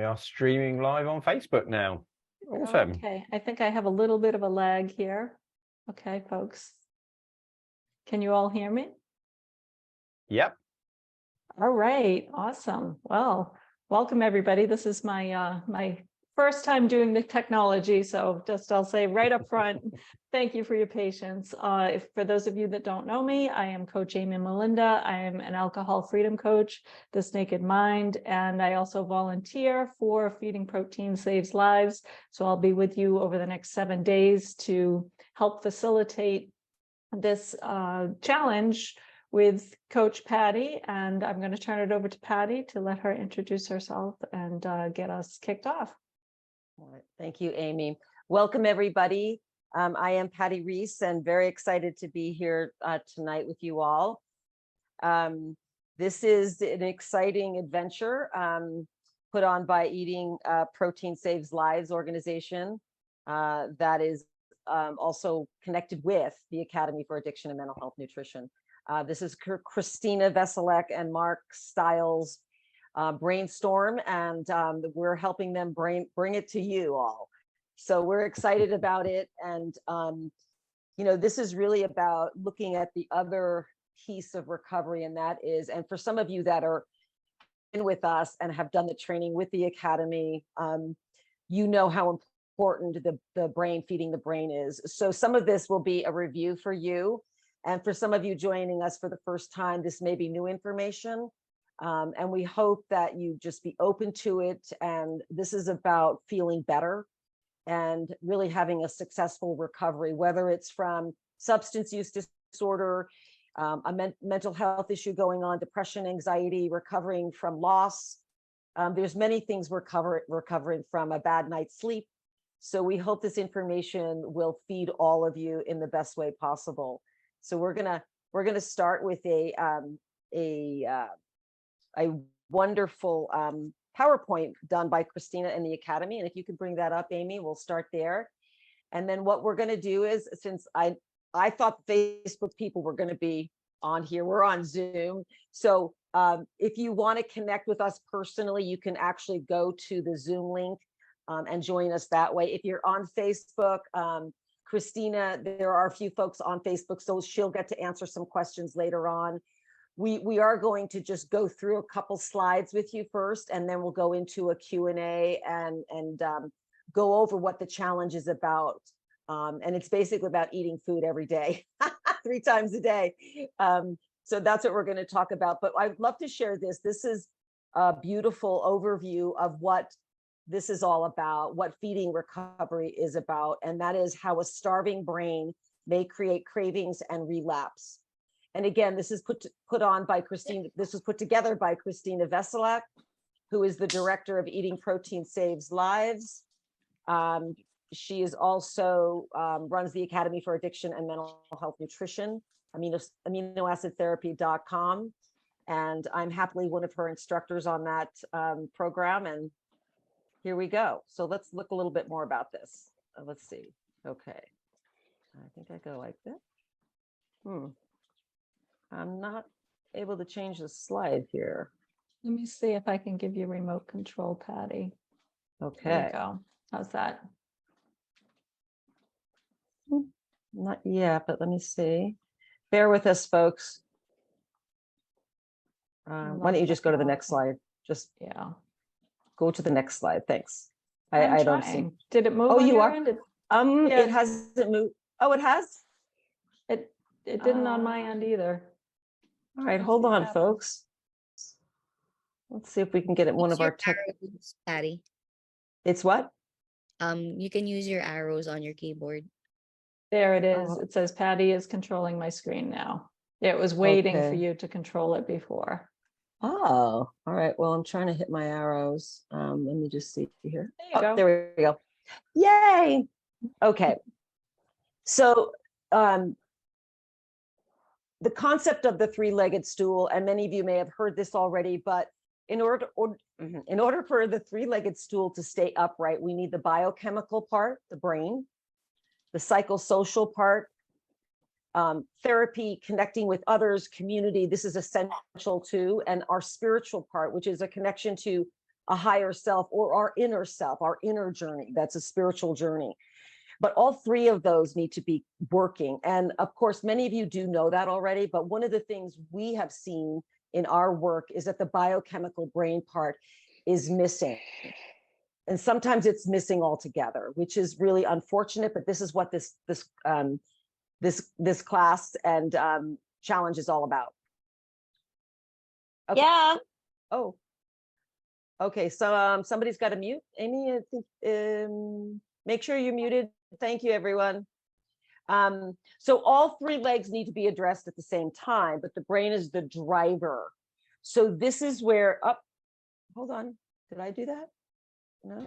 We are streaming live on Facebook now. Awesome. Okay, I think I have a little bit of a lag here. Okay, folks. Can you all hear me? Yep. All right, awesome. Well, welcome everybody. This is my first time doing the technology, so I'll say right up front, thank you for your patience. For those of you that don't know me, I am Coach Amy Melinda. I am an alcohol freedom coach, This Naked Mind, and I also volunteer for Feeding Protein Saves Lives. So I'll be with you over the next 7 days to help facilitate this challenge with Coach Patty, and I'm going to turn it over to Patty to let her introduce herself and get us kicked off. All right. Thank you, Amy. Welcome, everybody. I am Patty Reese and very excited to be here tonight with you all. This is an exciting adventure put on by Eating Protein Saves Lives organization that is also connected with the Academy for Addiction and Mental Health Nutrition. This is Christina Veselek and Mark Stiles brainstorm, and we're helping them bring it to you all. So we're excited about it. And, you know, this is really about looking at the other piece of recovery, and that is, and for some of you that are in with us and have done the training with the Academy, you know how important the brain, feeding the brain is. So some of this will be a review for you. And for some of you joining us for the first time, this may be new information. And we hope that you just be open to it. And this is about feeling better and really having a successful recovery, whether it's from substance use disorder, a mental health issue going on, depression, anxiety, recovering from loss. There's many things we're recovering from, a bad night's sleep. So we hope this information will feed all of you in the best way possible. So we're gonna start with a wonderful PowerPoint done by Christina and the Academy. And if you could bring that up, Amy, we'll start there. And then what we're going to do is, since I thought Facebook people were going to be on here, we're on Zoom. So if you want to connect with us personally, you can actually go to the Zoom link and join us that way. If you're on Facebook, Christina, there are a few folks on Facebook, so she'll get to answer some questions later on. We are going to just go through a couple slides with you first, and then we'll go into a Q&A and go over what the challenge is about. And it's basically about eating food every day, 3 times a day. So that's what we're going to talk about. But I'd love to share this. This is a beautiful overview of what this is all about, what feeding recovery is about, and that is how a starving brain may create cravings and relapse. And again, this is put on by Christine. This was put together by Christina Veselek, who is the director of Eating Protein Saves Lives. She is also runs the Academy for Addiction and Mental Health Nutrition, aminoacidtherapy.com. And I'm happily one of her instructors on that program. And here we go. So let's look a little bit more about this. Let's see. Okay. I think I go like this. I'm not able to change the slide here. Let me see if I can give you remote control, Patty. Okay. There you go. How's that? Not yet, but let me see. Bear with us, folks. Why don't you just go to the next slide? Just go to the next slide. Thanks. I don't see. Did it move? Oh, on you your are. end? It hasn't moved. Oh, it has. It didn't on my end either. All right, hold on, folks. Let's see if we can get it. One of our tech. Arrows, Patty. It's what? You can use your arrows on your keyboard. There it is. It says Patty is controlling my screen now. It was waiting for you to control it before. Oh, all right. Well, I'm trying to hit my arrows. Let me just see here. There you go. There we go. Yay. Okay. So the concept of the 3-legged stool, and many of you may have heard this already, but in order for the 3-legged stool to stay upright, we need the biochemical part, the brain, the psychosocial part, therapy, connecting with others, community. This is essential too. And our spiritual part, which is a connection to a higher self or our inner self, our inner journey. That's a spiritual journey. But all three of those need to be working. And of course, many of you do know that already, but one of the things we have seen in our work is that the biochemical brain part is missing. And sometimes it's missing altogether, which is really unfortunate, but this is what this class and challenge is all about. Okay. Yeah. Oh, okay. So somebody's got to mute. Amy, I think, make sure you're muted. Thank you, everyone. So all three legs need to be addressed at the same time, but the brain is the driver. So this is where, oh, hold on. Did I do that? No.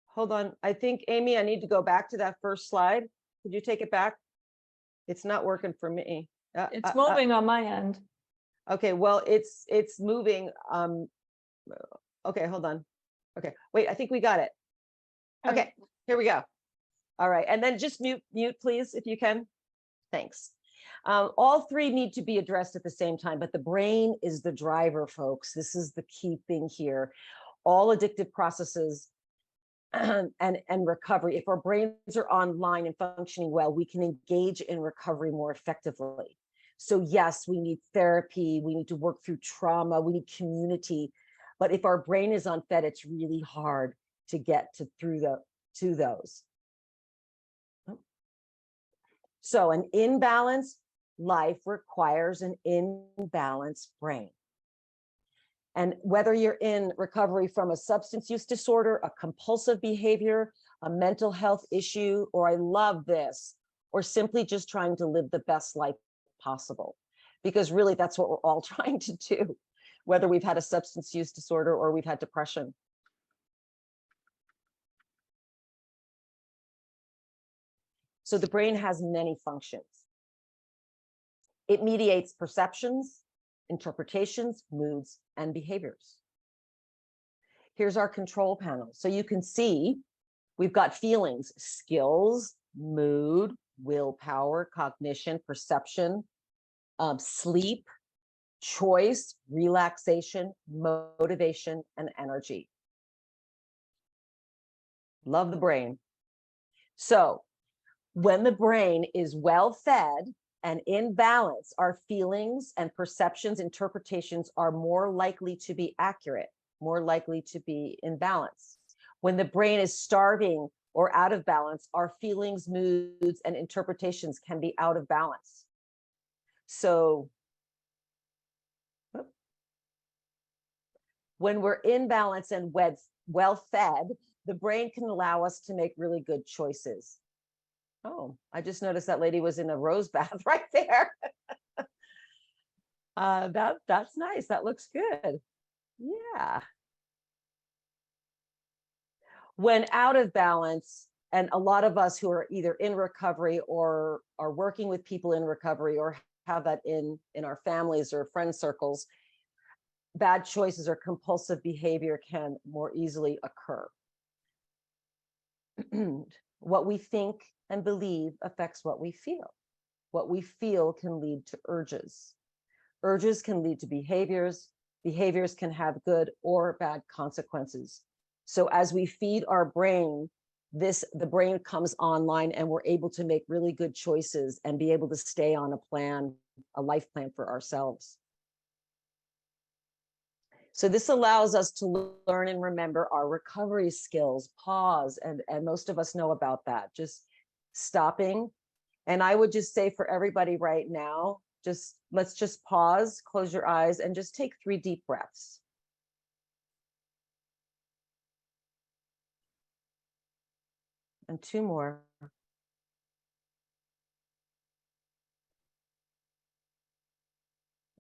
Hold on. I think, Amy, I need to go back to that first slide. Could you take it back? It's not working for me. It's moving on my end. Okay, well, it's moving. Okay, hold on. Okay, wait, I think we got it. Okay, here we go. All right, and then just mute, please, if you can. Thanks. All three need to be addressed at the same time, but the brain is the driver, folks. This is the key thing here. All addictive processes and recovery, if our brains are online and functioning well, we can engage in recovery more effectively. So yes, we need therapy, we need to work through trauma, we need community, but if our brain is unfed, it's really hard to get to those. So an imbalanced life requires an imbalanced brain. And whether you're in recovery from a substance use disorder, a compulsive behavior, a mental health issue, or I love this, or simply just trying to live the best life possible, because really that's what we're all trying to do, whether we've had a substance use disorder or we've had depression. So the brain has many functions. It mediates perceptions, interpretations, moods, and behaviors. Here's our control panel. So you can see we've got feelings, skills, mood, willpower, cognition, perception, sleep, choice, relaxation, motivation, and energy. Love the brain. So when the brain is well fed and in balance, our feelings and perceptions, interpretations are more likely to be accurate, more likely to be in balance. When the brain is starving or out of balance, our feelings, moods, and interpretations can be out of balance. So when we're in balance and well fed, the brain can allow us to make really good choices. Oh, I just noticed that lady was in a rose bath right there. That's nice. That looks good. Yeah. When out of balance, and a lot of us who are either in recovery or are working with people in recovery or have that in our families or friend circles, bad choices or compulsive behavior can more easily occur. What we think and believe affects what we feel. What we feel can lead to urges. Urges can lead to behaviors. Behaviors can have good or bad consequences. So as we feed our brain, the brain comes online and we're able to make really good choices and be able to stay on a plan, a life plan for ourselves. So this allows us to learn and remember our recovery skills, pause, and most of us know about that, just stopping. And I would just say for everybody right now, let's just pause, close your eyes, and just take 3 deep breaths. And 2 more.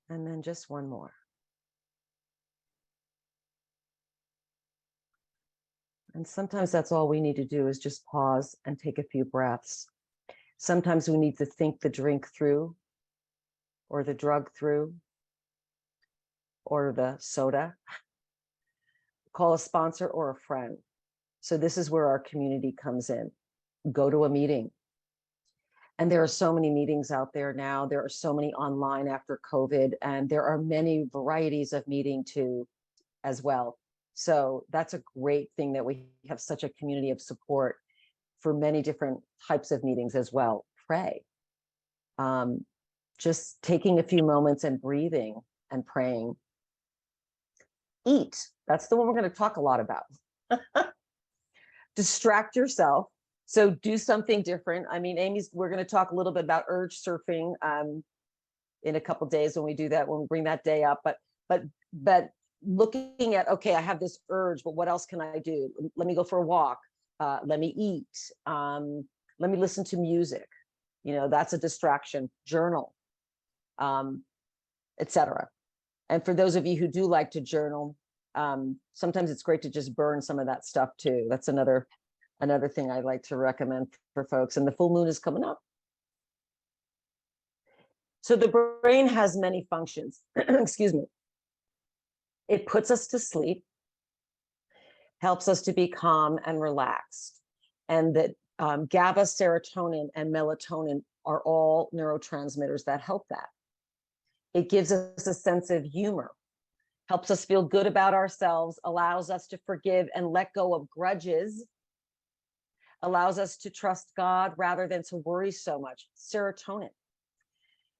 And then just 1 more. And sometimes that's all we need to do is just pause and take a few breaths. Sometimes we need to think the drink through, or the drug through, or the soda. Call a sponsor or a friend. So this is where our community comes in. Go to a meeting. And there are so many meetings out there now. There are so many online after COVID, and there are many varieties of meeting too as well. So that's a great thing that we have such a community of support for many different types of meetings as well. Pray. Just taking a few moments and breathing and praying. Eat. That's the one we're going to talk a lot about. Distract yourself. So do something different. I mean, we're going to talk a little bit about urge surfing in a couple of days when we do that, when we bring that day up. But looking at, okay, I have this urge, but what else can I do? Let me go for a walk. Let me eat. Let me listen to music. You know, that's a distraction. Journal, etc. And for those of you who do like to journal, sometimes it's great to just burn some of that stuff too. That's another thing I like to recommend for folks. And the full moon is coming up. So the brain has many functions. Excuse me. It puts us to sleep, helps us to be calm and relaxed. And that GABA, serotonin, and melatonin are all neurotransmitters that help that. It gives us a sense of humor, helps us feel good about ourselves, allows us to forgive and let go of grudges, allows us to trust God rather than to worry so much. Serotonin.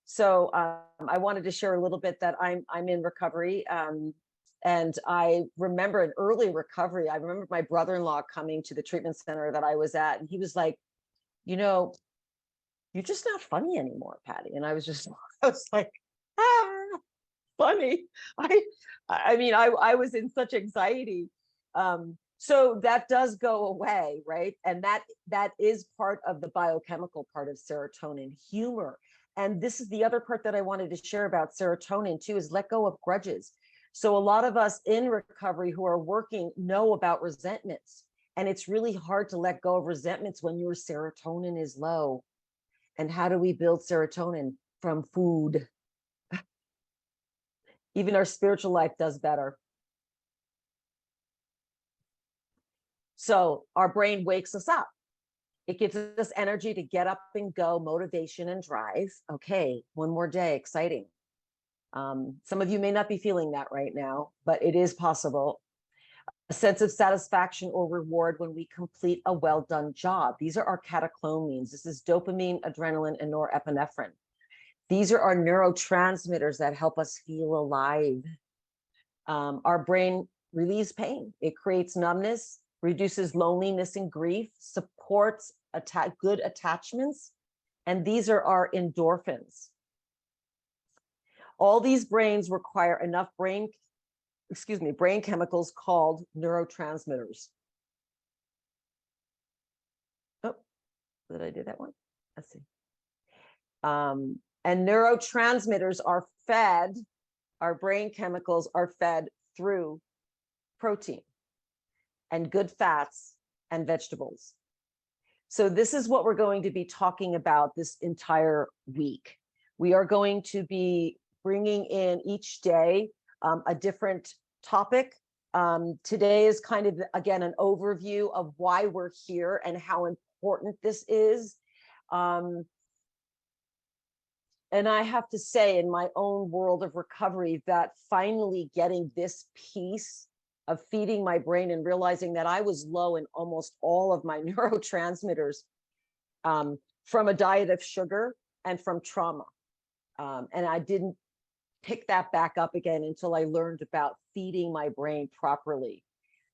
So I wanted to share a little bit that I'm in recovery. And I remember in early recovery, I remember my brother-in-law coming to the treatment center that I was at, and he was like, you know, you're just not funny anymore, Patty. And I was like, funny. I mean, I was in such anxiety. So that does go away, right? And that is part of the biochemical part of serotonin, humor. And this is the other part that I wanted to share about serotonin too, is let go of grudges. So a lot of us in recovery who are working know about resentments. And it's really hard to let go of resentments when your serotonin is low. And how do we build serotonin? From food. Even our spiritual life does better. So our brain wakes us up. It gives us energy to get up and go, motivation and drive. Okay, one more day, exciting. Some of you may not be feeling that right now, but it is possible. A sense of satisfaction or reward when we complete a well-done job. These are our catecholamines. This is dopamine, adrenaline, and norepinephrine. These are our neurotransmitters that help us feel alive. Our brain relieves pain. It creates numbness, reduces loneliness and grief, supports good attachments, and these are our endorphins. All these brains require enough brain chemicals called neurotransmitters. Oh, did I do that one? Let's see. And neurotransmitters are fed, our brain chemicals are fed through protein and good fats and vegetables. So this is what we're going to be talking about this entire week. We are going to be bringing in each day a different topic. Today is kind of, again, an overview of why we're here and how important this is. And I have to say, in my own world of recovery, that finally getting this piece of feeding my brain and realizing that I was low in almost all of my neurotransmitters from a diet of sugar and from trauma. And I didn't pick that back up again until I learned about feeding my brain properly.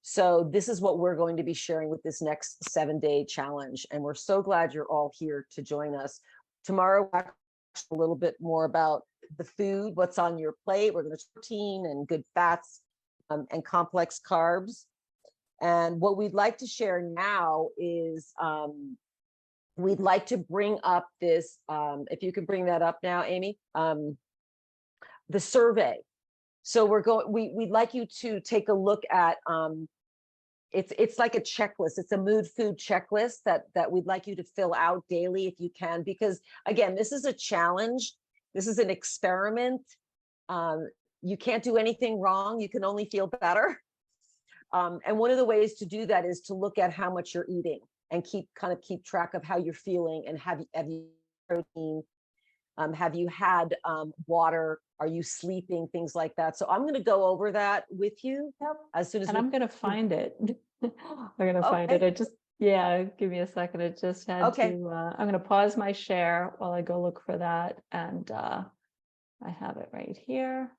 So this is what we're going to be sharing with this next 7-day challenge. And we're so glad you're all here to join us. Tomorrow, we'll talk a little bit more about the food, what's on your plate. We're going to protein and good fats and complex carbs. And what we'd like to share now is we'd like to bring up this, if you can bring that up now, Amy, the survey. So we'd like you to take a look at, it's like a checklist. It's a mood food checklist that we'd like you to fill out daily if you can, because again, this is a challenge. This is an experiment. You can't do anything wrong. You can only feel better. And one of the ways to do that is to look at how much you're eating and keep track of how you're feeling and have you protein? Have you had water? Are you sleeping? Things like that. So I'm going to go over that with you Yep. as soon as And we. I'm gonna find it. I'm gonna find it. Okay. I just, yeah, give me a second. It just had Okay. to, I'm gonna pause my share while I go look for that. And I have it right here.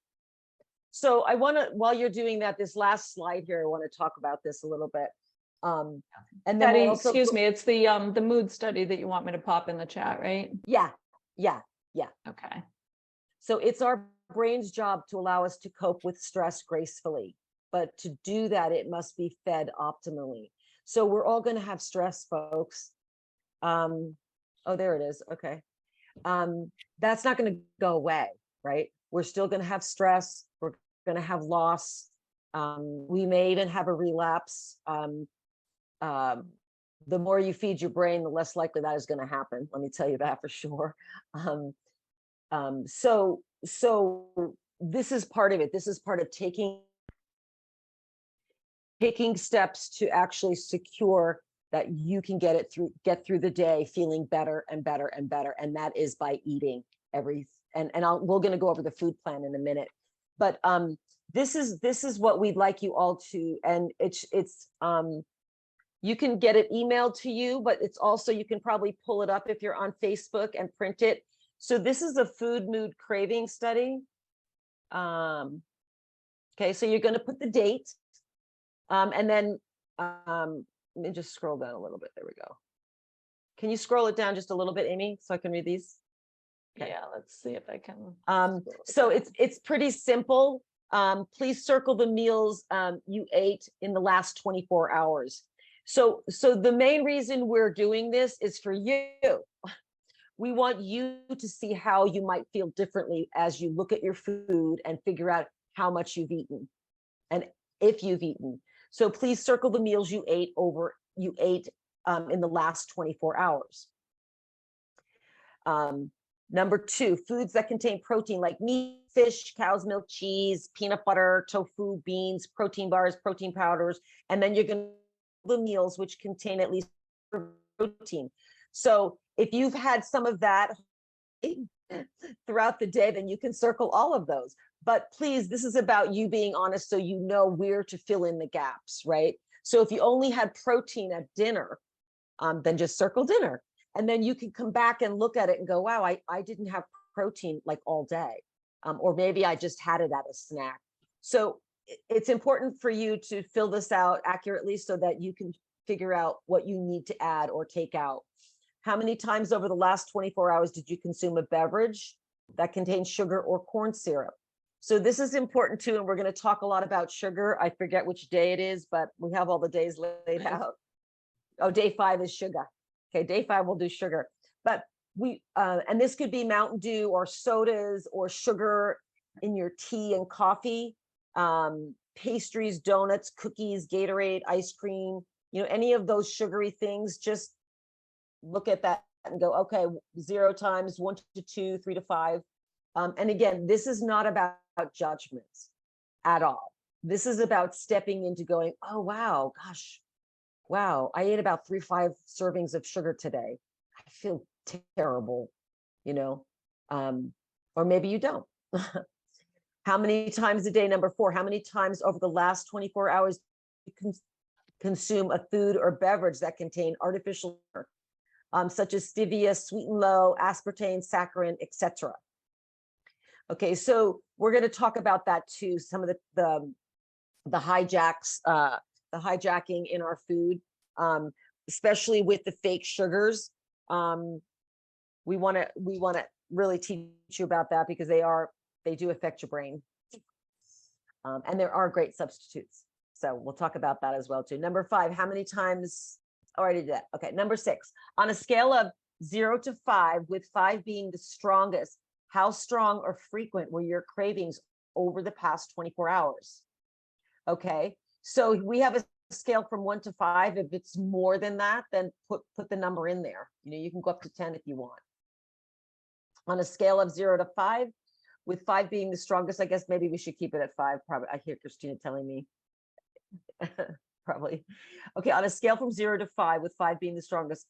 So I want to, while you're doing that, this last slide here, I want to talk about this a little bit. And then Patty, we'll also, excuse me, it's the mood study that you want me to pop in the chat, right? yeah. Okay. So it's our brain's job to allow us to cope with stress gracefully. But to do that, it must be fed optimally. So we're all going to have stress, folks. Oh, there it is. Okay. That's not going to go away, right? We're still going to have stress. We're going to have loss. We may even have a relapse. The more you feed your brain, the less likely that is going to happen. Let me tell you that for sure. So this is part of it. This is part of taking steps to actually secure that you can get through the day feeling better and better and better. And that is by eating we're going to go over the food plan in a minute. But this is what we'd like you all to, and it's you can get it emailed to you, but it's also, you can probably pull it up if you're on Facebook and print it. So this is a food mood craving study. Okay, so you're going to put the date, and then let me just scroll down a little bit. There we go. Can you scroll it down just a little bit, Amy, so I can read these? Okay. Yeah, let's see if I can. So it's pretty simple. Please circle the meals you ate in the last 24 hours. So the main reason we're doing this is for you. We want you to see how you might feel differently as you look at your food and figure out how much you've eaten and if you've eaten. So please circle the meals you ate in the last 24 hours. Number 2, foods that contain protein like meat, fish, cow's milk, cheese, peanut butter, tofu, beans, protein bars, protein powders, and then you're going to the meals which contain at least protein. So if you've had some of that throughout the day, then you can circle all of those. But please, this is about you being honest so you know where to fill in the gaps, right? So if you only had protein at dinner, then just circle dinner. And then you can come back and look at it and go, wow, I didn't have protein like all day. Or maybe I just had it at a snack. So it's important for you to fill this out accurately so that you can figure out what you need to add or take out. How many times over the last 24 hours did you consume a beverage that contains sugar or corn syrup? So this is important too, and we're going to talk a lot about sugar. I forget which day it is, but we have all the days laid out. Oh, day 5 is sugar. Okay, day 5 we'll do sugar. But we, and this could be Mountain Dew or sodas or sugar in your tea and coffee, pastries, donuts, cookies, Gatorade, ice cream, any of those sugary things. Just look at that and go, okay, 0 times, 1 to 2, 3 to 5. And again, this is not about judgments at all. This is about stepping into going, oh, wow, gosh, wow, I ate about 3-5 servings of sugar today. I feel terrible, or maybe you don't. How many times a day? Number 4, how many times over the last 24 hours you can consume a food or beverage that contain artificial sugar, such as stevia, sweet and low, aspartame, saccharin, etc. Okay, so we're going to talk about that too. Some of the hijacks, the hijacking in our food, especially with the fake sugars. We want to really teach you about that because they do affect your brain. And there are great substitutes. So we'll talk about that as well too. Number 5, how many times? Already did that. Okay, number 6, on a scale of 0 to 5, with 5 being the strongest, how strong or frequent were your cravings over the past 24 hours? Okay, so we have a scale from 1 to 5. If it's more than that, then put the number in there. You can go up to 10 if you want. On a scale of 0 to 5, with 5 being the strongest, I guess maybe we should keep it at 5. Probably, I hear Christina telling me. Probably. Okay, on a scale from 0 to 5, with 5 being the strongest,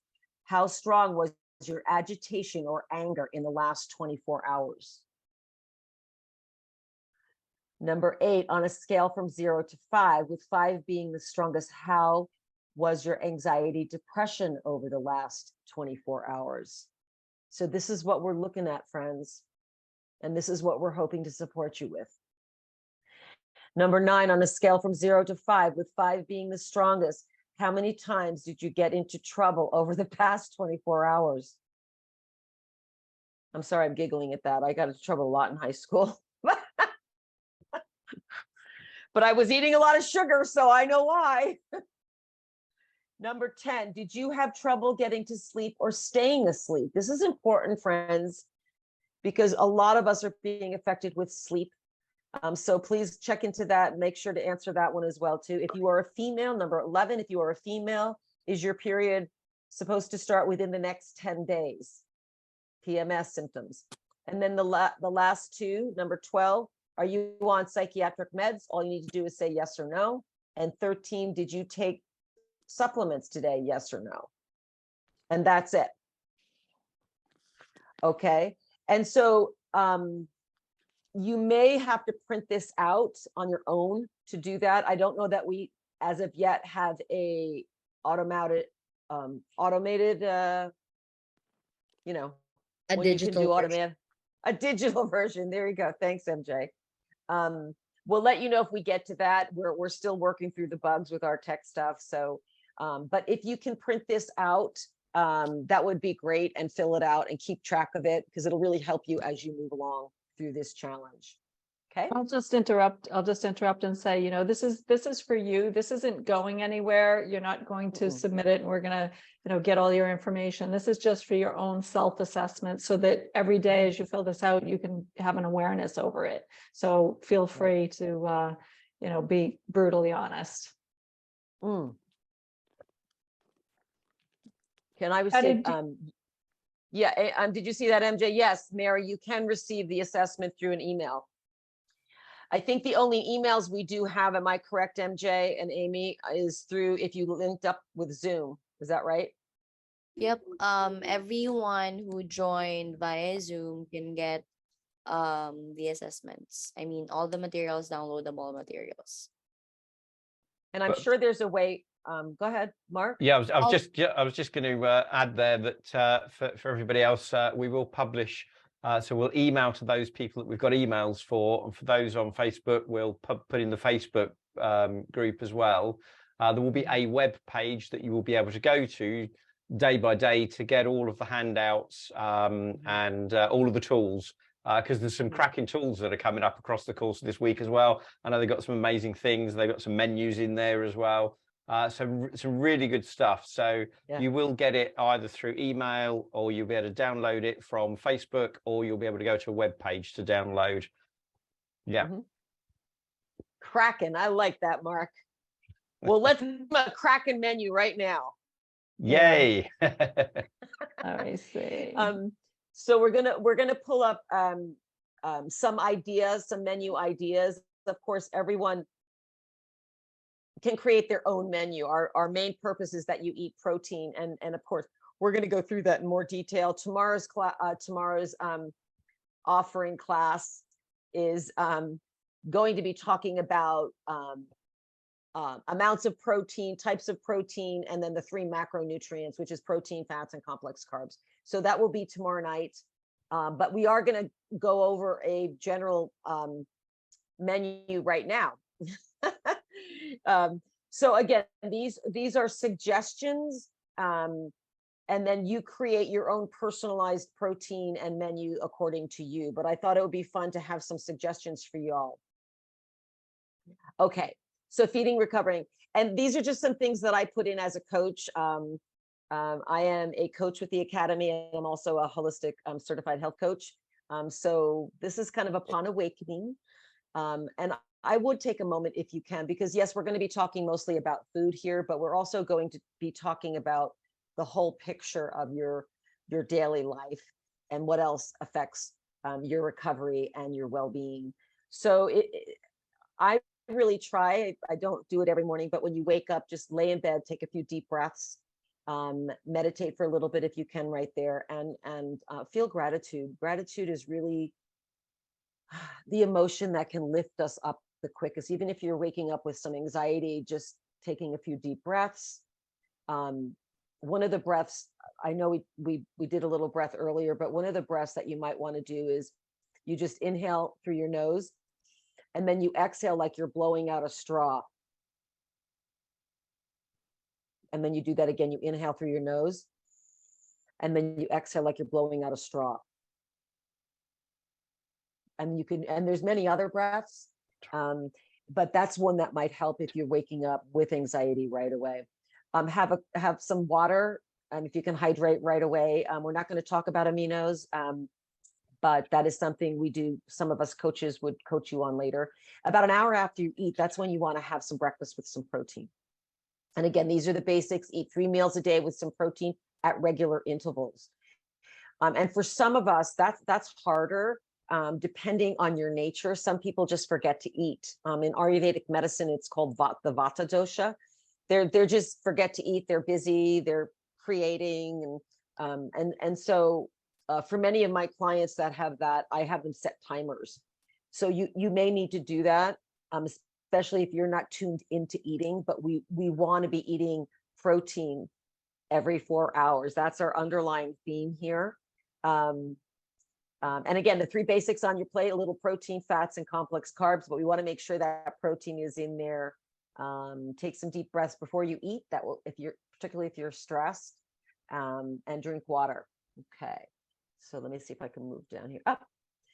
how strong was your agitation or anger in the last 24 hours? Number 8, on a scale from 0 to 5, with 5 being the strongest, how was your anxiety, depression over the last 24 hours? So this is what we're looking at, friends. And this is what we're hoping to support you with. Number 9, on a scale from 0 to 5, with 5 being the strongest, how many times did you get into trouble over the past 24 hours? I'm sorry, I'm giggling at that. I got into trouble a lot in high school. But I was eating a lot of sugar, so I know why. Number 10, did you have trouble getting to sleep or staying asleep? This is important, friends, because a lot of us are being affected with sleep. So please check into that and make sure to answer that one as well, too. If you are a female, number 11, if you are a female, is your period supposed to start within the next 10 days? PMS symptoms. And then the last 2, number 12, are you on psychiatric meds? All you need to do is say yes or no. And 13, did you take supplements today? Yes or no? And that's it. Okay. And so you may have to print this out on your own to do that. I don't know that we, as of yet, have a automated, A when you can digital do version. automated, a digital version. There you go. Thanks, MJ. We'll let you know if we get to that. We're still working through the bugs with our tech stuff. So, but if you can print this out, that would be great, and fill it out and keep track of it, because it'll really help you as you move along through this challenge. Okay. I'll just interrupt and say, this is for you. This isn't going anywhere. You're not going to submit it and we're going to, get all your information. This is just for your own self-assessment, so that every day as you fill this out, you can have an awareness over it. So feel free to, be brutally honest. Can I How receive, did did you see that, MJ? Yes, Mary, you can receive the assessment through an email. I think the only emails we do have, am I correct, MJ and Amy, is through if you linked up with Zoom. Is that right? Yep. Everyone who joined via Zoom can get the assessments. I mean, all the materials, downloadable materials. And I'm But- sure there's a way. Go ahead, Mark. Yeah, I I'll- was just going to add there that for everybody else, we will publish. So we'll email to those people that we've got emails for, and for those on Facebook, we'll put in the Facebook group as well. There will be a web page that you will be able to go to day by day to get all of the handouts and all of the tools, because there's some cracking tools that are coming up across the course of this week as well. I know they've got some amazing things. They've got some menus in there as well. So some really good stuff. So you will get it either through email, or you'll be able to download it from Facebook, or you'll be able to go to a web page to download. Yeah. Kraken. I like that, Mark. Well, let's a Kraken menu right now. Yay. I see. So we're gonna pull up some ideas, some menu ideas. Of course, everyone can create their own menu. Our main purpose is that you eat protein, and of course we're going to go through that in more detail. Tomorrow's offering class is going to be talking about amounts of protein, types of protein, and then the 3 macronutrients, which is protein, fats, and complex carbs. So that will be tomorrow night. But we are going to go over a general menu right now. So again, these are suggestions, and then you create your own personalized protein and menu according to you. But I thought it would be fun to have some suggestions for you all. Okay, so feeding, recovering, and these are just some things that I put in as a coach. I am a coach with the Academy, and I'm also a holistic certified health coach. So this is kind of upon awakening, and I would take a moment if you can, because yes, we're going to be talking mostly about food here, but we're also going to be talking about the whole picture of your daily life and what else affects your recovery and your well-being. So I really try, I don't do it every morning, but when you wake up, just lay in bed, take a few deep breaths, Meditate for a little bit if you can right there, and feel gratitude. Gratitude is really the emotion that can lift us up the quickest. Even if you're waking up with some anxiety, just taking a few deep breaths. One of the breaths, I know we did a little breath earlier, but one of the breaths that you might want to do is you just inhale through your nose, and then you exhale like you're blowing out a straw. And then you do that again. You inhale through your nose, and then you exhale like you're blowing out a straw. And you can, and there's many other breaths, but that's one that might help if you're waking up with anxiety right away. Have some water, if you can hydrate right away. We're not going to talk about aminos, but that is something we do. Some of us coaches would coach you on later. About an hour after you eat, that's when you want to have some breakfast with some protein. And again, these are the basics. Eat 3 meals a day with some protein at regular intervals. And for some of us, that's harder, depending on your nature. Some people just forget to eat. In Ayurvedic medicine, it's called the Vata dosha. They're just forget to eat. They're busy. They're creating, and so for many of my clients that have that, I have them set timers. So you may need to do that, especially if you're not tuned into eating. But we want to be eating protein every 4 hours. That's our underlying theme here. And again, the 3 basics on your plate: a little protein, fats, and complex carbs. But we want to make sure that protein is in there. Take some deep breaths before you eat. That will, particularly if you're stressed, and drink water. Okay. So let me see if I can move down here. Up.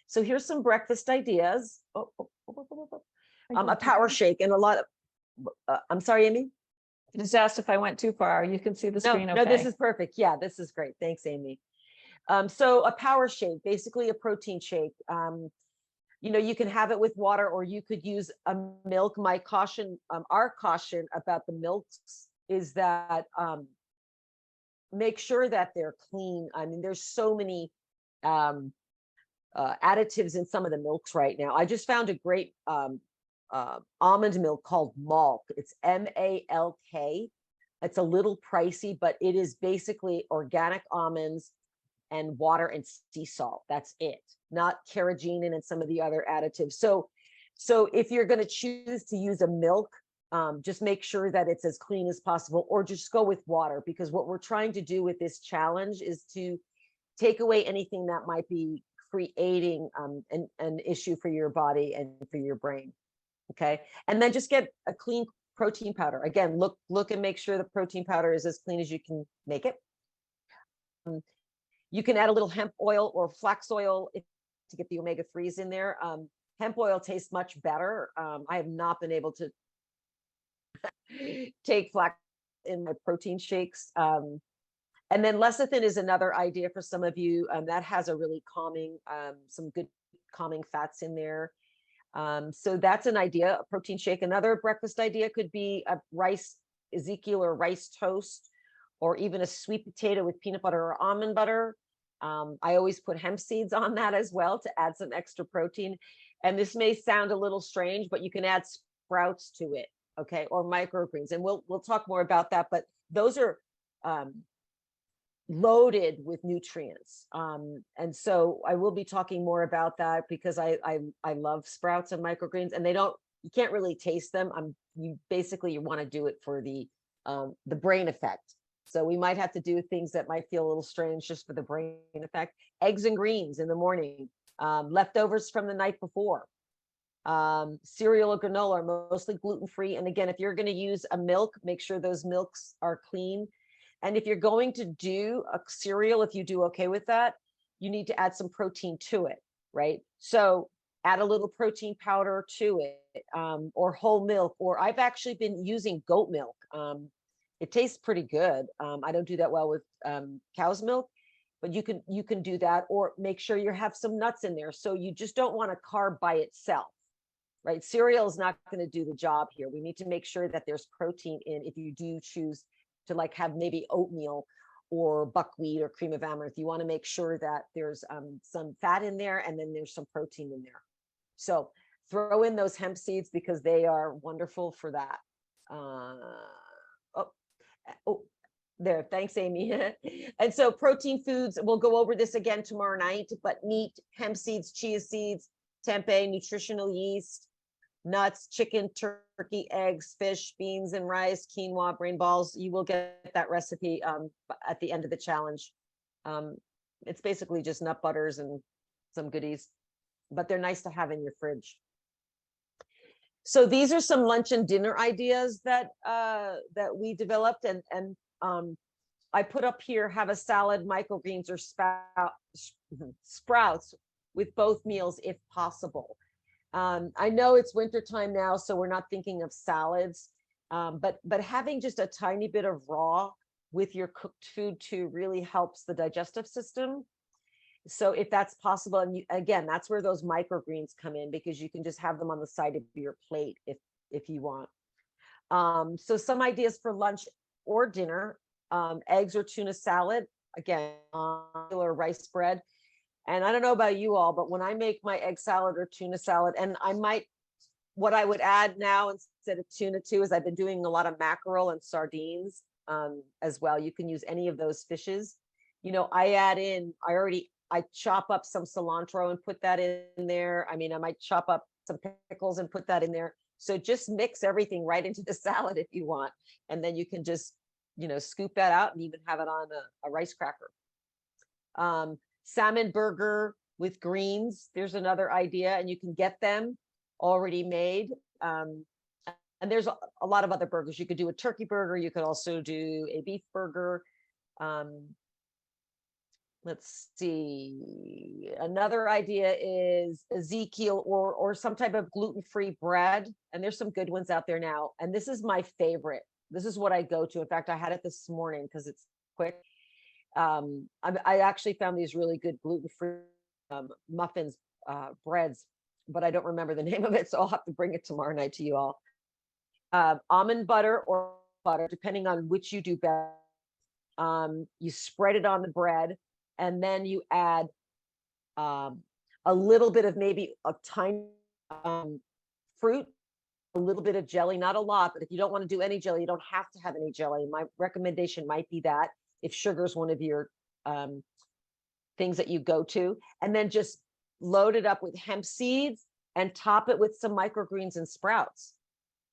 So here's some breakfast ideas. A power shake and a lot of, I'm sorry, Amy? I just asked if I went too far. You can see the screen. No, this is perfect. Yeah, this is great. Thanks, Amy. So a power shake, basically a protein shake. You can have it with water, or you could use a milk. My caution, our caution about the milks is that make sure that they're clean. I mean, there's so many additives in some of the milks right now. I just found a great almond milk called Malk. It's MALK. It's a little pricey, but it is basically organic almonds and water and sea salt. That's it, not carrageenan and some of the other additives. So if you're going to choose to use a milk, just make sure that it's as clean as possible, or just go with water, because what we're trying to do with this challenge is to take away anything that might be creating an issue for your body and for your brain. Okay. And then just get a clean protein powder. Again, look and make sure the protein powder is as clean as you can make it. You can add a little hemp oil or flax oil to get the omega-3s in there. Hemp oil tastes much better. I have not been able to take flax in my protein shakes. And then lecithin is another idea for some of you. That has a really calming, some good calming fats in there. So that's an idea, a protein shake. Another breakfast idea could be a rice Ezekiel or rice toast, or even a sweet potato with peanut butter or almond butter. I always put hemp seeds on that as well to add some extra protein. And this may sound a little strange, but you can add sprouts to it, okay, or microgreens. And we'll talk more about that. But those are loaded with nutrients. And so I will be talking more about that, because I love sprouts and microgreens, and you can't really taste them. You want to do it for the brain effect. So we might have to do things that might feel a little strange just for the brain effect. Eggs and greens in the morning, leftovers from the night before. Cereal or granola are mostly gluten-free. And again, if you're going to use a milk, make sure those milks are clean. And if you're going to do a cereal, if you do okay with that, you need to add some protein to it, right? So add a little protein powder to it, or whole milk, or I've actually been using goat milk. It tastes pretty good. I don't do that well with cow's milk, but you can do that, or make sure you have some nuts in there. So you just don't want a carb by itself, right? Cereal is not going to do the job here. We need to make sure that there's protein in, if you do choose to have maybe oatmeal or buckwheat or cream of amaranth. You want to make sure that there's some fat in there, and then there's some protein in there. So throw in those hemp seeds, because they are wonderful for that. There, thanks, Amy. And so protein foods, we'll go over this again tomorrow night, but meat, hemp seeds, chia seeds, tempeh, nutritional yeast, nuts, chicken, turkey, eggs, fish, beans and rice, quinoa, brain balls. You will get that recipe at the end of the challenge. It's basically just nut butters and some goodies, but they're nice to have in your fridge. So these are some lunch and dinner ideas that that we developed, and I put up here, have a salad, microgreens, or sprouts with both meals if possible. I know it's winter time now, so we're not thinking of salads, but having just a tiny bit of raw with your cooked food too really helps the digestive system. So if that's possible, and again, that's where those microgreens come in, because you can just have them on the side of your plate if you want. So some ideas for lunch or dinner: eggs or tuna salad, again, or rice bread. And I don't know about you all, but when I make my egg salad or tuna salad, and what I would add now instead of tuna too, is I've been doing a lot of mackerel and sardines as well. You can use any of those fishes. You know, I chop up some cilantro and put that in there. I mean, I might chop up some pickles and put that in there. So just mix everything right into the salad if you want. And then you can just, you know, scoop that out and even have it on a rice cracker. Salmon burger with greens. There's another idea, and you can get them already made. And there's a lot of other burgers. You could do a turkey burger. You could also do a beef burger. Let's see. Another idea is Ezekiel or some type of gluten-free bread. And there's some good ones out there now. And this is my favorite. This is what I go to. In fact, I had it this morning because it's quick. I actually found these really good gluten-free muffins, breads, but I don't remember the name of it. So I'll have to bring it tomorrow night to you all. Almond butter or butter, depending on which you do better. You spread it on the bread, and then you add a little bit of maybe a tiny fruit, a little bit of jelly, not a lot, but if you don't want to do any jelly, you don't have to have any jelly. My recommendation might be that if sugar is one of your things that you go to, and then just load it up with hemp seeds and top it with some microgreens and sprouts.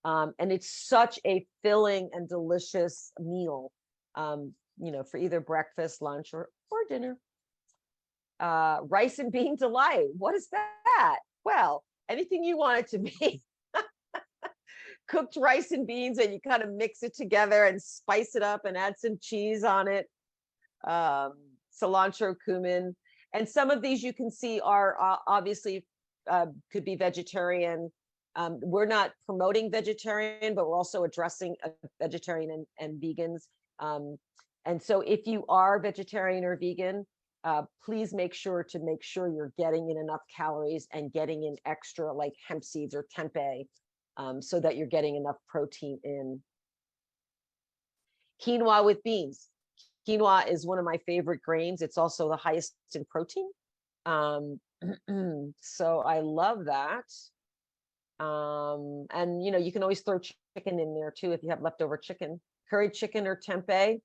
And it's such a filling and delicious meal, you know, for either breakfast, lunch, or dinner. Rice and bean delight. What is that? Well, anything you want it to be. Cooked rice and beans, and you kind of mix it together and spice it up and add some cheese on it. Cilantro, cumin. And some of these you can see are obviously could be vegetarian. We're not promoting vegetarian, but we're also addressing vegetarian and vegans. And so if you are vegetarian or vegan, please make sure you're getting in enough calories and getting in extra like hemp seeds or tempeh, so that you're getting enough protein in. Quinoa with beans. Quinoa is one of my favorite grains. It's also the highest in protein. So I love that. And you know, you can always throw chicken in there too if you have leftover chicken. Curried chicken or tempeh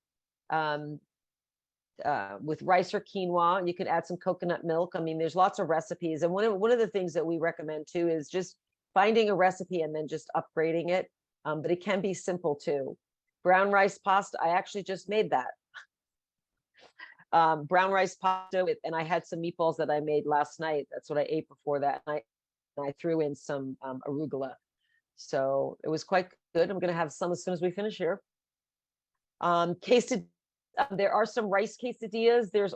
with rice or quinoa. You could add some coconut milk. I mean, there's lots of recipes. And one of the things that we recommend too is just finding a recipe and then just upgrading it. But it can be simple too. Brown rice pasta. I actually just made that. Brown rice pasta and I had some meatballs that I made last night. That's what I ate before that night. I threw in some arugula. So it was quite good. I'm going to have some as soon as we finish here. There are some rice quesadillas. There's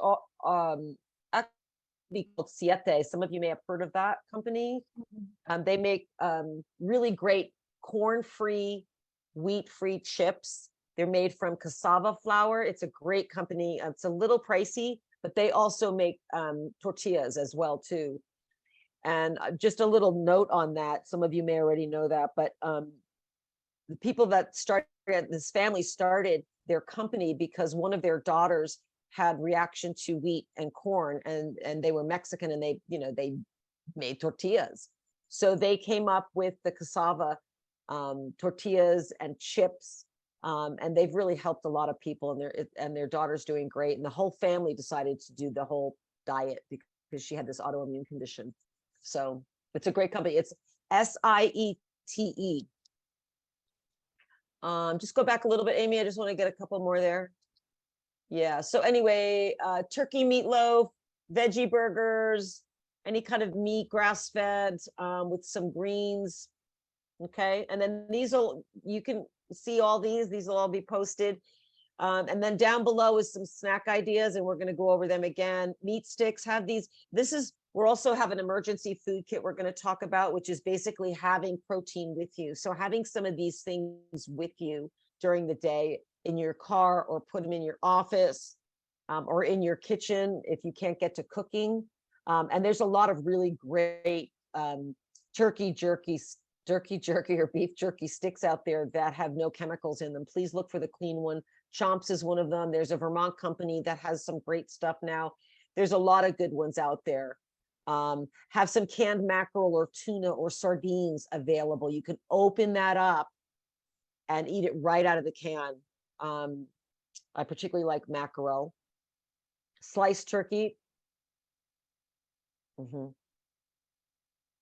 actually called Siete. Some of you may have heard of that company. They make really great corn-free, wheat-free chips. They're made from cassava flour. It's a great company. It's a little pricey, but they also make tortillas as well too. And just a little note on that, some of you may already know that, but the people that started, this family started their company because one of their daughters had reaction to wheat and corn, and they were Mexican, and they made tortillas. So they came up with the cassava tortillas and chips And they've really helped a lot of people, and their daughter's doing great. And the whole family decided to do the whole diet because she had this autoimmune condition. So it's a great company. It's SIETE. Just go back a little bit, Amy. I just want to get a couple more there. Yeah. So anyway, turkey meatloaf, veggie burgers, any kind of meat, grass-fed, with some greens. Okay. And then you can see all these will all be posted. And then down below is some snack ideas, and we're going to go over them again. Meat sticks, have these. We're also have an emergency food kit we're going to talk about, which is basically having protein with you. So having some of these things with you during the day in your car, or put them in your office, or in your kitchen if you can't get to cooking. And there's a lot of really great turkey jerky or beef jerky sticks out there that have no chemicals in them. Please look for the clean one. Chomps is one of them. There's a Vermont company that has some great stuff now. There's a lot of good ones out there. Have some canned mackerel or tuna or sardines available. You can open that up and eat it right out of the can. I particularly like mackerel. Sliced turkey.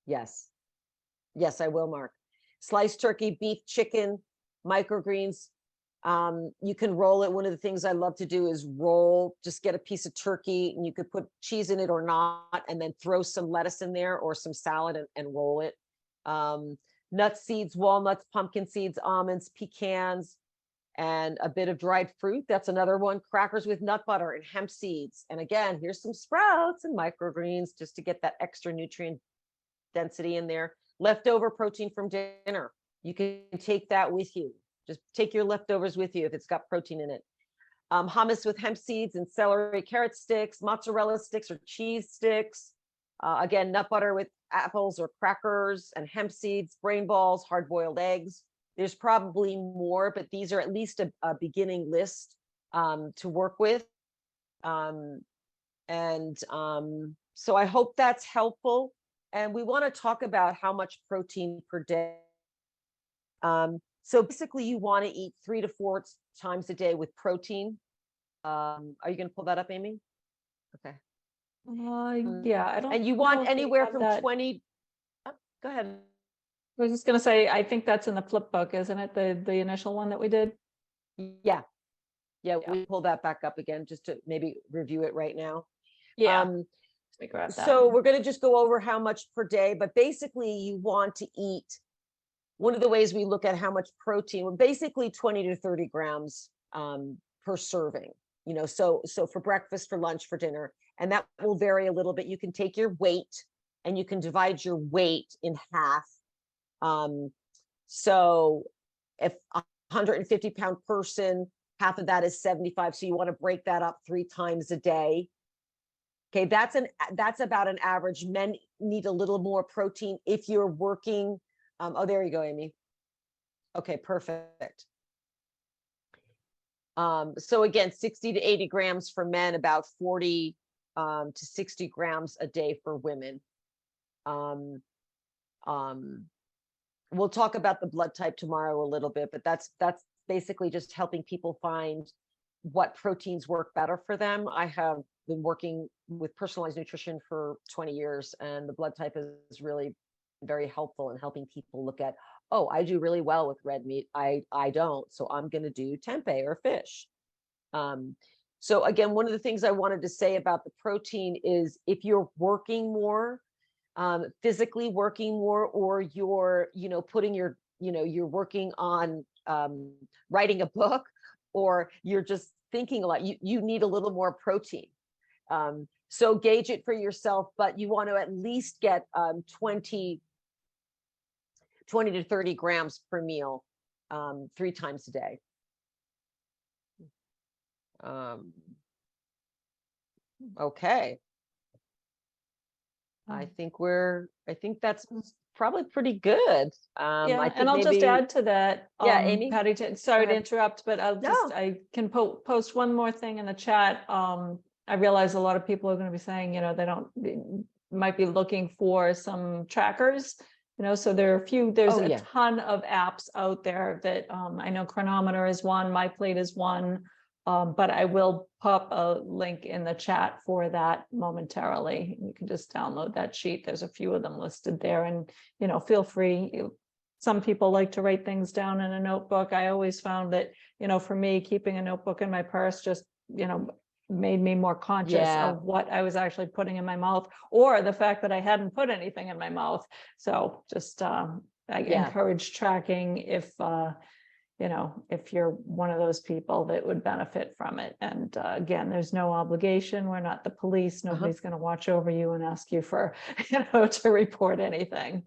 Yes. Yes, I will, Mark. Sliced turkey, beef, chicken, microgreens. You can roll it. One of the things I love to do is just get a piece of turkey, and you could put cheese in it or not, and then throw some lettuce in there or some salad and roll it. Nuts, seeds, walnuts, pumpkin seeds, almonds, pecans, and a bit of dried fruit. That's another one. Crackers with nut butter and hemp seeds. And again, here's some sprouts and microgreens just to get that extra nutrient density in there. Leftover protein from dinner. You can take that with you. Just take your leftovers with you if it's got protein in it. Hummus with hemp seeds and celery, carrot sticks, mozzarella sticks or cheese sticks. Again, nut butter with apples or crackers and hemp seeds, brain balls, hard-boiled eggs. There's probably more, but these are at least a beginning list to work with. So I hope that's helpful. And we want to talk about how much protein per day. So basically you want to eat 3 to 4 times a day with protein. Are you going to pull that up, Amy? Okay. Yeah, I don't. And you know want if we anywhere have from that. 20. Oh, go ahead. I was just going to say, I think that's in the flip book, isn't it? The initial one that we did. Yeah. We pull that back up again just to maybe review it right now. Yeah. Let me grab that. So we're going to just go over how much per day, but basically you want to eat. One of the ways we look at how much protein, well, basically 20 to 30 grams per serving, so for breakfast, for lunch, for dinner, and that will vary a little bit. You can take your weight and you can divide your weight in half. So if a 150-pound person, half of that is 75. So you want to break that up 3 times a day. Okay, that's about an average. Men need a little more protein if you're working. Oh, there you go, Amy. Okay, perfect. So again, 60 to 80 grams for men, about 40 to 60 grams a day for women. We'll talk about the blood type tomorrow a little bit, but that's basically just helping people find what proteins work better for them. I have been working with personalized nutrition for 20 years, and the blood type is really very helpful in helping people look at, oh, I do really well with red meat. I don't, so I'm going to do tempeh or fish. So again, one of the things I wanted to say about the protein is if you're working more, physically working more, or you're, putting your, you're working on writing a book, or you're just thinking a lot, you need a little more protein. So gauge it for yourself, but you want to at least get 20 to 30 grams per meal, 3 times a day. Okay. I think that's probably pretty good. Yeah, and I'll just add to that. Yeah, Amy. Patty, sorry to interrupt, but I can post one more thing in the chat. I realize a lot of people are going to be saying, they might be looking for some trackers. You know, so there are a few, there's Oh, a yeah. ton of apps out there that I know Chronometer is one, MyPlate is one. But I will pop a link in the chat for that momentarily. You can just download that sheet. There's a few of them listed there, and you know, feel free. Some people like to write things down in a notebook. I always found that, you know, for me, keeping a notebook in my purse just, you know, made me more conscious Yeah. of what I was actually putting in my mouth, or the fact that I hadn't put anything in my mouth. So just I Yeah. encourage tracking if you know, if you're one of those people that would benefit from it. And again, there's no obligation. We're not the police. Nobody's going to watch over you and ask you for, you know, to report anything.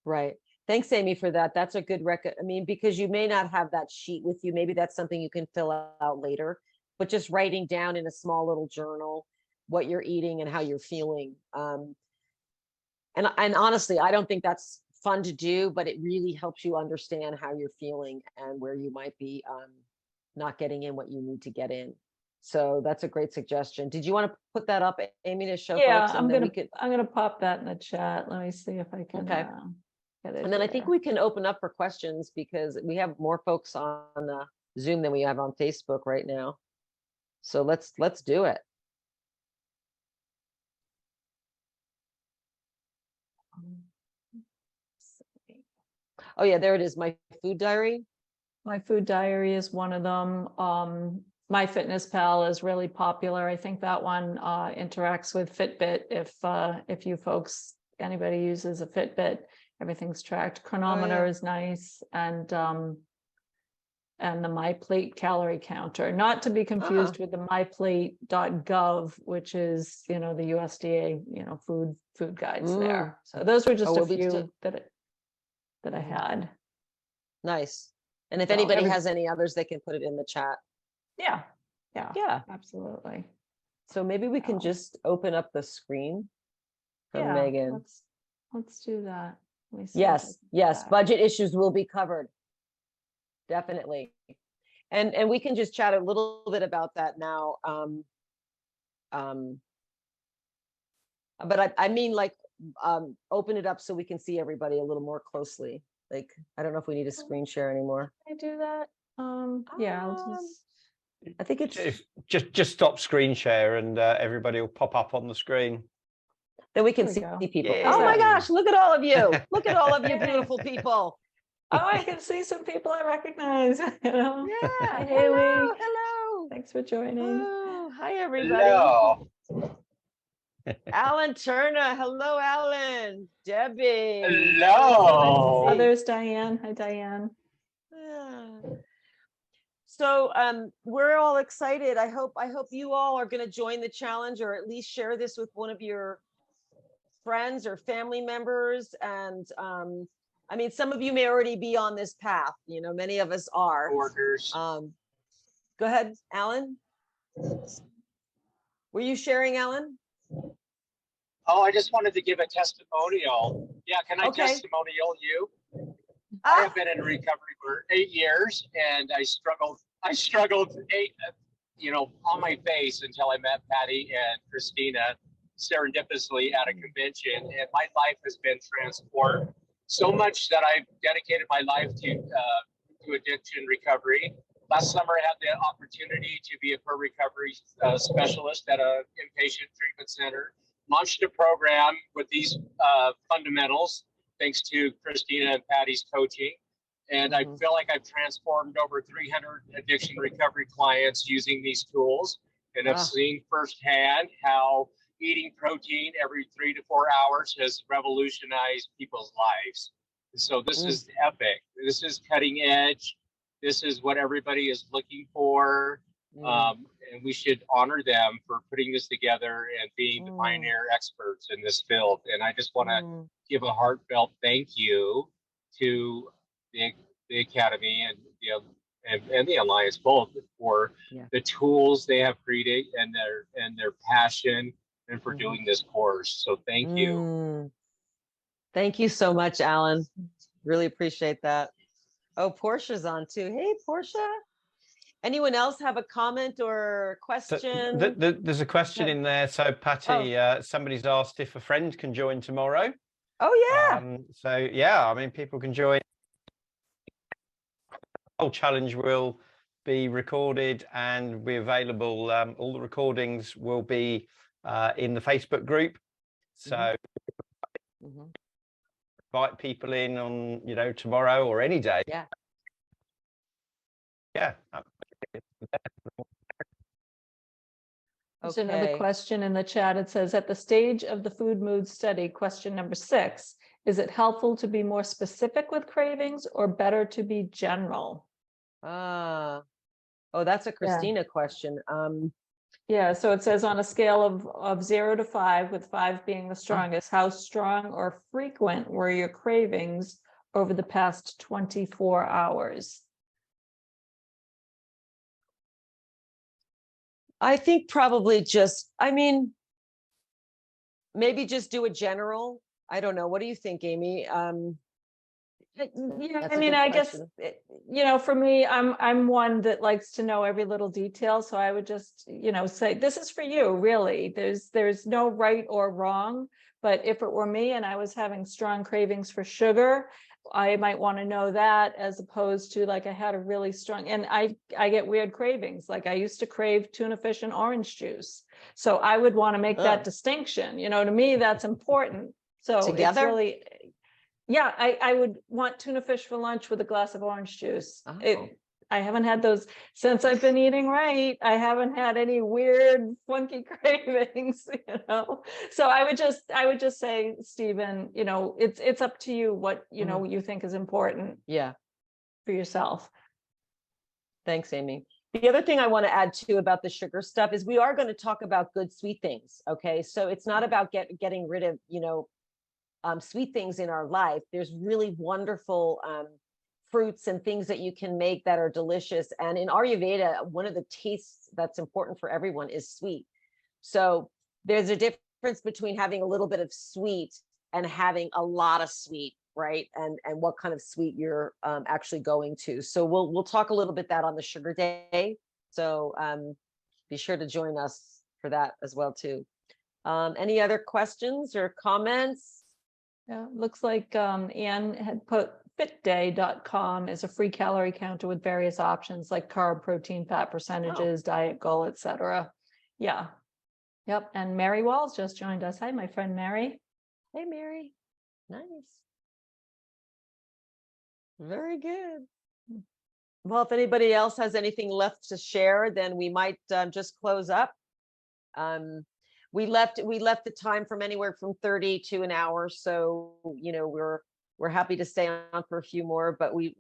Right. Thanks, Amy, for that. That's a good I mean, because you may not have that sheet with you. Maybe that's something you can fill out later, but just writing down in a small little journal what you're eating and how you're feeling. And honestly, I don't think that's fun to do, but it really helps you understand how you're feeling and where you might be not getting in what you need to get in. So that's a great suggestion. Did you want to put that up, Amy, to show Yeah, folks? I'm gonna pop that in the chat. Let me see if I can Okay. get it And then I think here. we can open up for questions because we have more folks on Zoom than we have on Facebook right now. So let's do it. Oh yeah, there it is. My food diary. My food diary is one of them. MyFitnessPal is really popular. I think that one interacts with Fitbit. If you folks, anybody uses a Fitbit, everything's tracked. Chronometer yeah. is nice, and the MyPlate calorie counter, not to be confused with the myplate.gov, which is, you know, the USDA, you know, food guides there. So those were just Oh, a we'll be few that I had. Nice. And if So anybody has any others, they can put it in the chat. Yeah, Yeah. absolutely. So maybe we can Wow. just open up the screen from Yeah, Megan. let's do that. Let me see if I Yes, can do yes. that. Budget issues will be covered. Definitely. And we can just chat a little bit about that now. But I mean, like, open it up so we can see everybody a little more closely. Like, I don't know if we need a screen share anymore. Can I do that? Yeah, I'll just. I think it's Just stop screen share and everybody will pop up on the screen. then we can There we see go. people. Yay. Oh my gosh, look at all of you. Look at all of you beautiful people. Oh, I can see some people I recognize. You know? Yeah. Hi, Haley. Hello. Hello. Thanks for joining. Oh, hi everybody. Hello. Alan Turner. Hello, Alan. Debbie. Hello. Others, Diane. Hi, Diane. Yeah. So we're all excited. I hope you all are going to join the challenge, or at least share this with one of your friends or family members. And I mean, some of you may already be on this path. You know, many of us are. Workers. Go ahead, Alan. Were you sharing, Alan? Oh, I just wanted to give a testimonial. Yeah, can I Okay. testimonial you? I have been in recovery for 8 years, and I struggled on my face until I met Patty and Christina serendipitously at a convention, and my life has been transformed so much that I've dedicated my life to addiction recovery. Last summer, I had the opportunity to be a per recovery specialist at an inpatient treatment center. Launched a program with these fundamentals, thanks to Christina and Patty's coaching. And I feel like I've transformed over 300 addiction recovery clients using these tools. And I've seen firsthand how eating protein every 3 to 4 hours has revolutionized people's lives. And so this is epic. This is cutting edge. This is what everybody is looking for. And we should honor them for putting this together and being the pioneer experts in this field. And I just want to give a heartfelt thank you to the Academy and the Alliance both for the tools they have created and their passion and for doing this course. So thank you. Thank you so much, Alan. Really appreciate that. Oh, Portia's on too. Hey, Portia. Anyone else have a comment or question? There's a question in there. So Patty, somebody's asked if a friend can join tomorrow. Oh, yeah. So yeah, I mean, people can join. The whole challenge will be recorded and be available. All the recordings will be in the Facebook group. So Mhm. invite people in on, tomorrow or any day. Yeah. Yeah. There's another Okay. question in the chat. It says, at the stage of the food mood study, question number 6, is it helpful to be more specific with cravings or better to be general? Oh, that's a Christina question. Yeah, so it says on a scale of 0 to 5, with 5 being the strongest, how strong or frequent were your cravings over the past 24 hours? I think probably just, I mean, maybe just do a general. I don't know. What do you think, Amy? Yeah, That's I a mean, good I guess, question. for me, I'm one that likes to know every little detail. So I would just, say, this is for you, really. There's no right or wrong. But if it were me and I was having strong cravings for sugar, I might want to know that, as opposed to, like, I had a really strong, and I get weird cravings. Like, I used to crave tuna fish and orange juice. So I would want to make that Ugh. distinction. To me, that's important. So it's Together? really, yeah, I would want tuna fish for lunch with a glass of orange juice. Oh. I haven't had those since I've been eating right. I haven't had any weird, funky cravings, So I would just say, Stephen, it's up to you what, you think is important Yeah. for yourself. Thanks, Amy. The other thing I want to add too about the sugar stuff is we are going to talk about good sweet things. Okay. So it's not about getting rid of, sweet things in our life. There's really wonderful fruits and things that you can make that are delicious. And in Ayurveda, one of the tastes that's important for everyone is sweet. So there's a difference between having a little bit of sweet and having a lot of sweet, right? And what kind of sweet you're actually going to. So we'll talk a little bit that on the sugar day. So be sure to join us for that as well too. Any other questions or comments? Yeah, looks like Anne had put fitday.com is a free calorie counter with various options like carb, protein, fat percentages, diet goal, etc. Yeah. Yep. And Mary Walls just joined us. Hi, my friend Mary. Hey, Mary. Nice. Very good. Well, if anybody else has anything left to share, then we might just close up. We left the time from anywhere from 30 to an hour. So, we're happy to stay on for a few more, but we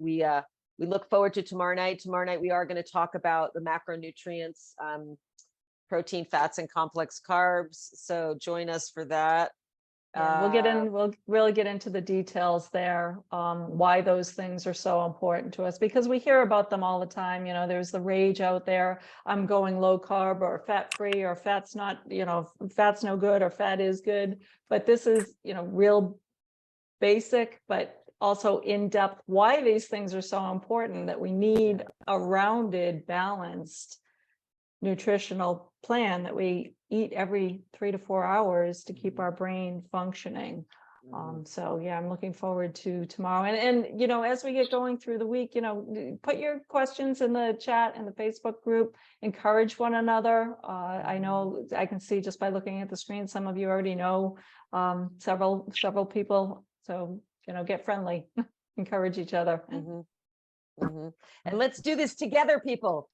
look forward to tomorrow night. Tomorrow night, we are going to talk about the macronutrients, protein, fats, and complex carbs. So join us for that. Yeah, we'll really get into the details there, why those things are so important to us, because we hear about them all the time. There's the rage out there, I'm going low carb or fat free, or fat's not, fat's no good, or fat is good. But this is, real basic, but also in-depth, why these things are so important, that we need a rounded, balanced nutritional plan that we eat every 3 to 4 hours to keep our brain functioning. So yeah, I'm looking forward to tomorrow. And as we get going through the week, put your questions in the chat and the Facebook group, encourage one another. I know I can see just by looking at the screen, some of you already know several people. So, get friendly, encourage each other. And let's do this together, people.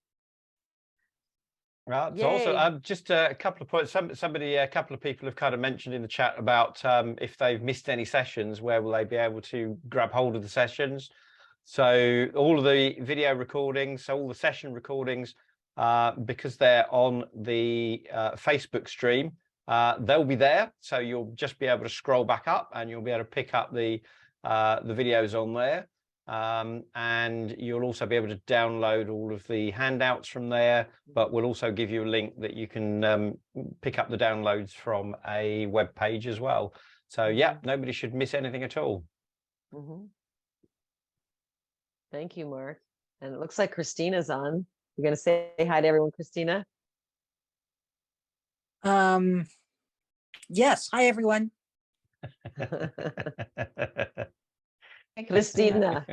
Right. So also, just a couple of points. A couple of people have kind of mentioned in the chat about if they've missed any sessions, where will they be able to grab hold of the sessions? So all of the video recordings, all the session recordings, because they're on the Facebook stream, they'll be there. So you'll just be able to scroll back up and you'll be able to pick up the videos on there. And you'll also be able to download all of the handouts from there, but we'll also give you a link that you can pick up the downloads from a web page as well. So yeah, nobody should miss anything at all. Thank you, Mark. And it looks like Christina's on. You're going to say hi to everyone, Christina? Yes. Hi, everyone. Christina.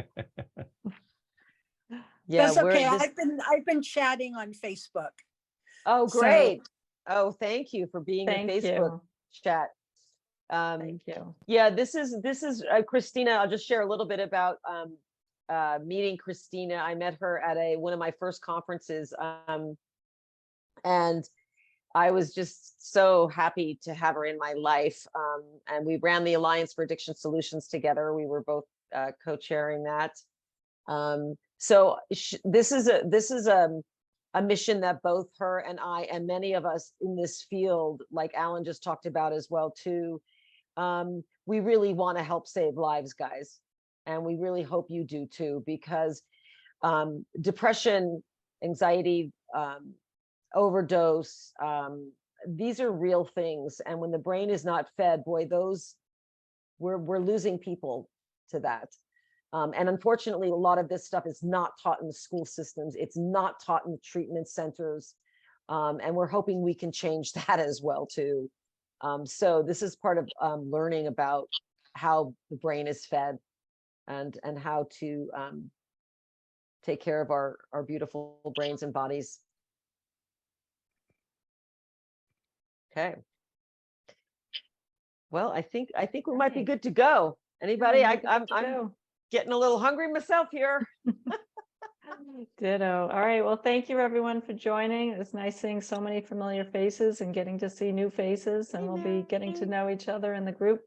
Yeah, That's okay. this, I've been chatting on Facebook. oh, so- great. Oh, thank you for being Thank in the Facebook you. chat. Thank you. Yeah, this is Christina. I'll just share a little bit about meeting Christina. I met her at one of my first conferences, and I was just so happy to have her in my life. And we ran the Alliance for Addiction Solutions together. We were both co-chairing that. So this is a mission that both her and I and many of us in this field, like Alan just talked about as well too, we really want to help save lives, guys. And we really hope you do too, because depression, anxiety, overdose, these are real things. And when the brain is not fed, boy, we're losing people to that. And unfortunately, a lot of this stuff is not taught in the school systems. It's not taught in treatment centers. And we're hoping we can change that as well too. So this is part of learning about how the brain is fed and how to take care of our beautiful brains and bodies. Okay. Well, I think we might be Right. good to go. Anybody? Yeah, I'm good to go. getting a little hungry myself here. Ditto. All right. Well, thank you everyone for joining. It's nice seeing so many familiar faces and getting to see new faces, and we'll be getting to know each other in the group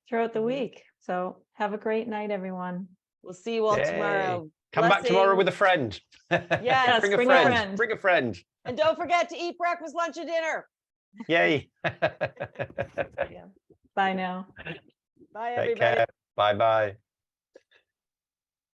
throughout the Mhm. week. So have a great night, everyone. We'll see you all Yay. tomorrow. Come back tomorrow with a Blessings. friend. Yes, bring a bring a friend. friend. Bring a friend. And don't forget to eat breakfast, lunch, and dinner. Yay. Bye now. Bye, Take everybody. care. Bye bye.